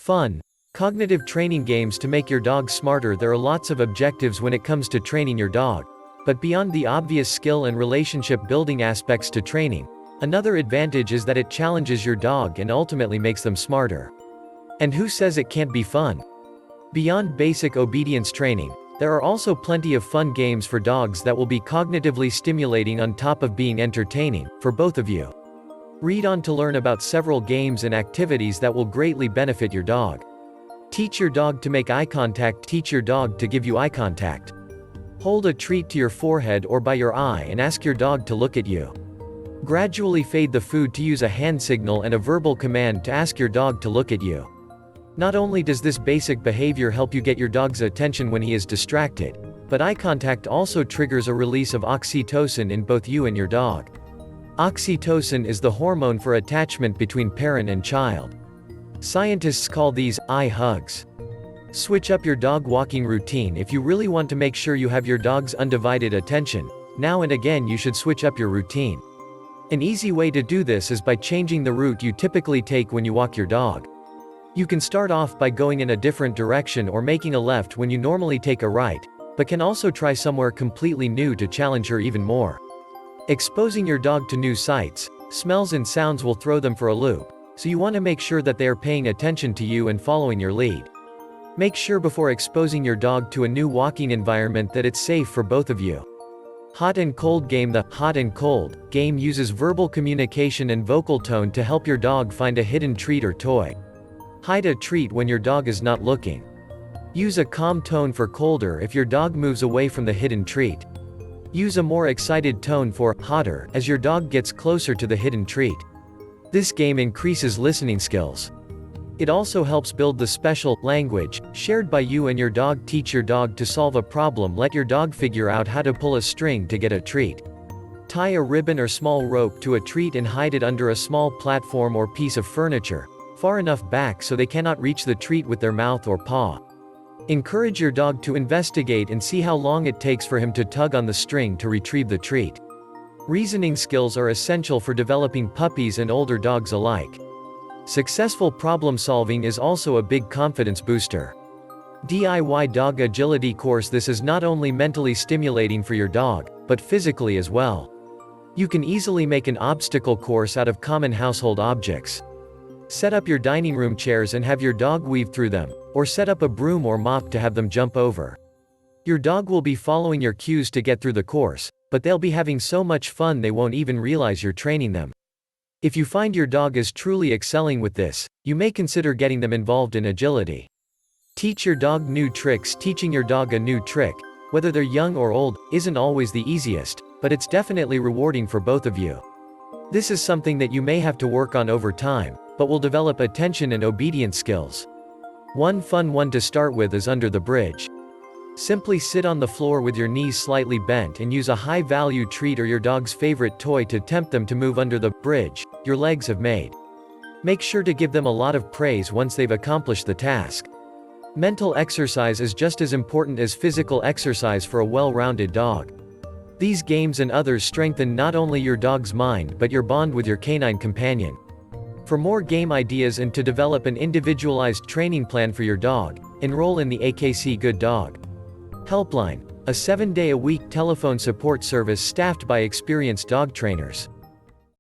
Fun. Cognitive training games to make your dog smarter. There are lots of objectives when it comes to training your dog. But beyond the obvious skill and relationship building aspects to training, another advantage is that it challenges your dog and ultimately makes them smarter. And who says it can't be fun? Beyond basic obedience training, there are also plenty of fun games for dogs that will be cognitively stimulating on top of being entertaining, for both of you. Read on to learn about several games and activities that will greatly benefit your dog. Teach your dog to make eye contact. Teach your dog to give you eye contact. Hold a treat to your forehead or by your eye and ask your dog to look at you. Gradually fade the food to use a hand signal and a verbal command to ask your dog to look at you. Not only does this basic behavior help you get your dog's attention when he is distracted, but eye contact also triggers a release of oxytocin in both you and your dog. Oxytocin is the hormone for attachment between parent and child. Scientists call these eye hugs. Switch up your dog walking routine. If you really want to make sure you have your dog's undivided attention, now and again you should switch up your routine. An easy way to do this is by changing the route you typically take when you walk your dog. You can start off by going in a different direction or making a left when you normally take a right, but can also try somewhere completely new to challenge her even more. Exposing your dog to new sights, smells and sounds will throw them for a loop, so you want to make sure that they are paying attention to you and following your lead. Make sure before exposing your dog to a new walking environment that it's safe for both of you. Hot and cold game. The hot and cold game uses verbal communication and vocal tone to help your dog find a hidden treat or toy. Hide a treat when your dog is not looking. Use a calm tone for colder if your dog moves away from the hidden treat. Use a more excited tone for hotter as your dog gets closer to the hidden treat. This game increases listening skills. It also helps build the special language shared by you and your dog. Teach your dog to solve a problem. Let your dog figure out how to pull a string to get a treat. Tie a ribbon or small rope to a treat and hide it under a small platform or piece of furniture, far enough back so they cannot reach the treat with their mouth or paw. Encourage your dog to investigate and see how long it takes for him to tug on the string to retrieve the treat. Reasoning skills are essential for developing puppies and older dogs alike. Successful problem solving is also a big confidence booster. DIY dog agility course. This is not only mentally stimulating for your dog, but physically as well. You can easily make an obstacle course out of common household objects. Set up your dining room chairs and have your dog weave through them, or set up a broom or mop to have them jump over. Your dog will be following your cues to get through the course, but they'll be having so much fun they won't even realize you're training them. If you find your dog is truly excelling with this, you may consider getting them involved in agility. Teach your dog new tricks. Teaching your dog a new trick, whether they're young or old, isn't always the easiest, but it's definitely rewarding for both of you. This is something that you may have to work on over time, but will develop attention and obedience skills. One fun one to start with is under the bridge. Simply sit on the floor with your knees slightly bent and use a high-value treat or your dog's favorite toy to tempt them to move under the bridge your legs have made. Make sure to give them a lot of praise once they've accomplished the task. Mental exercise is just as important as physical exercise for a well-rounded dog. These games and others strengthen not only your dog's mind but your bond with your canine companion. For more game ideas and to develop an individualized training plan for your dog, enroll in the AKC Good Dog Helpline, a 7-day-a-week telephone support service staffed by experienced dog trainers.